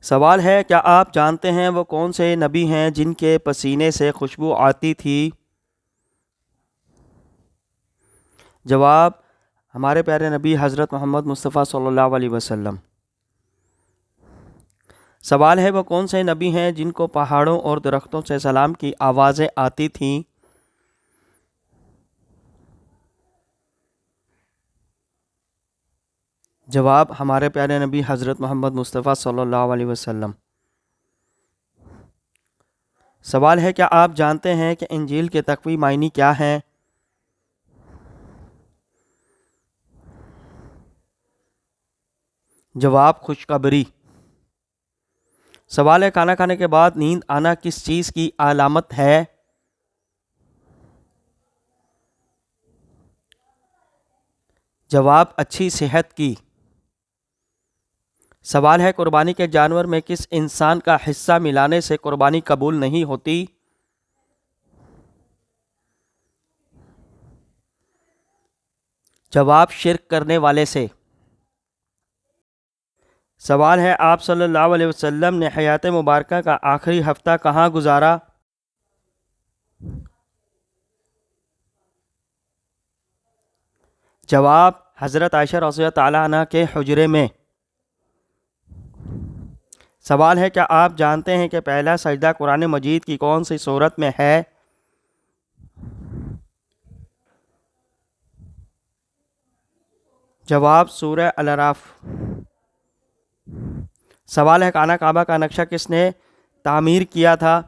سوال ہے، کیا آپ جانتے ہیں وہ کون سے نبی ہیں جن کے پسینے سے خوشبو آتی تھی؟ جواب: ہمارے پیارے نبی حضرت محمد مصطفیٰ صلی اللہ علیہ وسلم۔ سوال ہے، وہ کون سے نبی ہیں جن کو پہاڑوں اور درختوں سے سلام کی آوازیں آتی تھیں؟ جواب: ہمارے پیارے نبی حضرت محمد مصطفیٰ صلی اللہ علیہ وسلم۔ سوال ہے، کیا آپ جانتے ہیں کہ انجیل کے تقوی معنی کیا ہیں؟ جواب: خوشخبری۔ سوال ہے، کھانا کھانے کے بعد نیند آنا کس چیز کی علامت ہے؟ جواب: اچھی صحت کی۔ سوال ہے، قربانی کے جانور میں کس انسان کا حصہ ملانے سے قربانی قبول نہیں ہوتی؟ جواب: شرک کرنے والے سے۔ سوال ہے، آپ صلی اللہ علیہ وسلم نے حیات مبارکہ کا آخری ہفتہ کہاں گزارا؟ جواب: حضرت عائشہ رضی اللہ تعالیٰ عنہ کے حجرے میں۔ سوال ہے، کیا آپ جانتے ہیں کہ پہلا سجدہ قرآن مجید کی کون سی سورت میں ہے؟ جواب: سورہ الاعراف۔ سوال ہے، خانہ کعبہ کا نقشہ کس نے تعمیر کیا تھا؟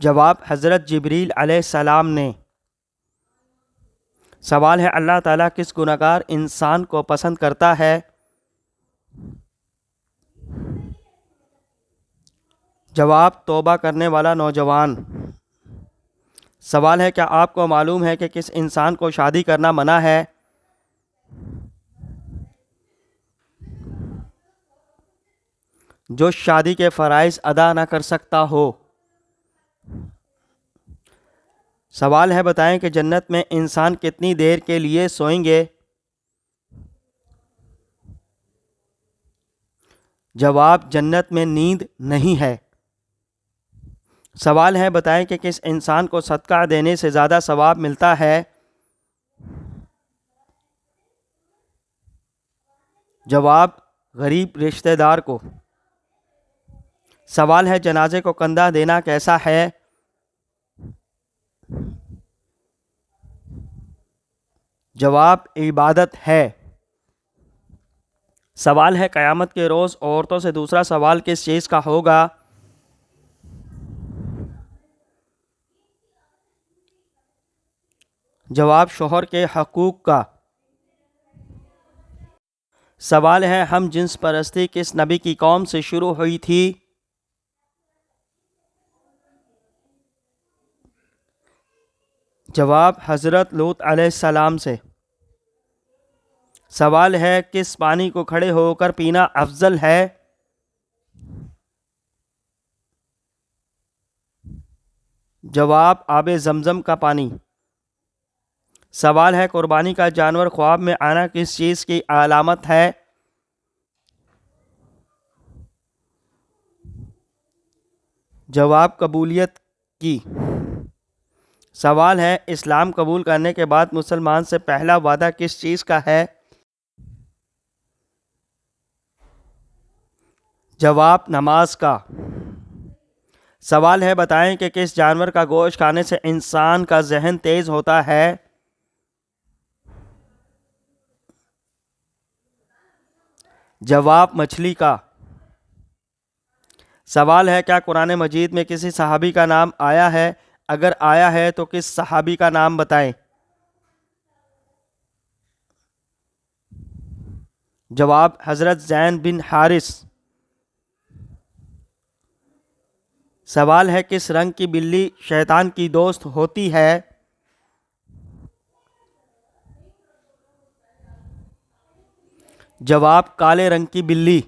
جواب: حضرت جبریل علیہ السلام نے۔ سوال ہے، اللہ تعالیٰ کس گنہگار انسان کو پسند کرتا ہے؟ جواب: توبہ کرنے والا نوجوان۔ سوال ہے، کیا آپ کو معلوم ہے کہ کس انسان کو شادی کرنا منع ہے؟ جو شادی کے فرائض ادا نہ کر سکتا ہو۔ سوال ہے، بتائیں کہ جنت میں انسان کتنی دیر کے لیے سوئیں گے؟ جواب: جنت میں نیند نہیں ہے۔ سوال ہے، بتائیں کہ کس انسان کو صدقہ دینے سے زیادہ ثواب ملتا ہے؟ جواب: غریب رشتہ دار کو۔ سوال ہے، جنازے کو کندھا دینا کیسا ہے؟ جواب: عبادت ہے۔ سوال ہے، قیامت کے روز عورتوں سے دوسرا سوال کس چیز کا ہوگا؟ جواب: شوہر کے حقوق کا۔ سوال ہے، ہم جنس پرستی کس نبی کی قوم سے شروع ہوئی تھی؟ جواب: حضرت لوط علیہ السلام سے۔ سوال ہے، کس پانی کو کھڑے ہو کر پینا افضل ہے؟ جواب: آب زمزم کا پانی۔ سوال ہے، قربانی کا جانور خواب میں آنا کس چیز کی علامت ہے؟ جواب: قبولیت کی۔ سوال ہے، اسلام قبول کرنے کے بعد مسلمان سے پہلا وعدہ کس چیز کا ہے؟ جواب: نماز کا۔ سوال ہے، بتائیں کہ کس جانور کا گوشت کھانے سے انسان کا ذہن تیز ہوتا ہے؟ جواب: مچھلی کا۔ سوال ہے، کیا قرآن مجید میں کسی صحابی کا نام آیا ہے؟ اگر آیا ہے تو کس صحابی کا نام بتائیں؟ جواب: حضرت زید بن حارث۔ سوال ہے، کس رنگ کی بلی شیطان کی دوست ہوتی ہے؟ جواب: کالے رنگ کی بلی۔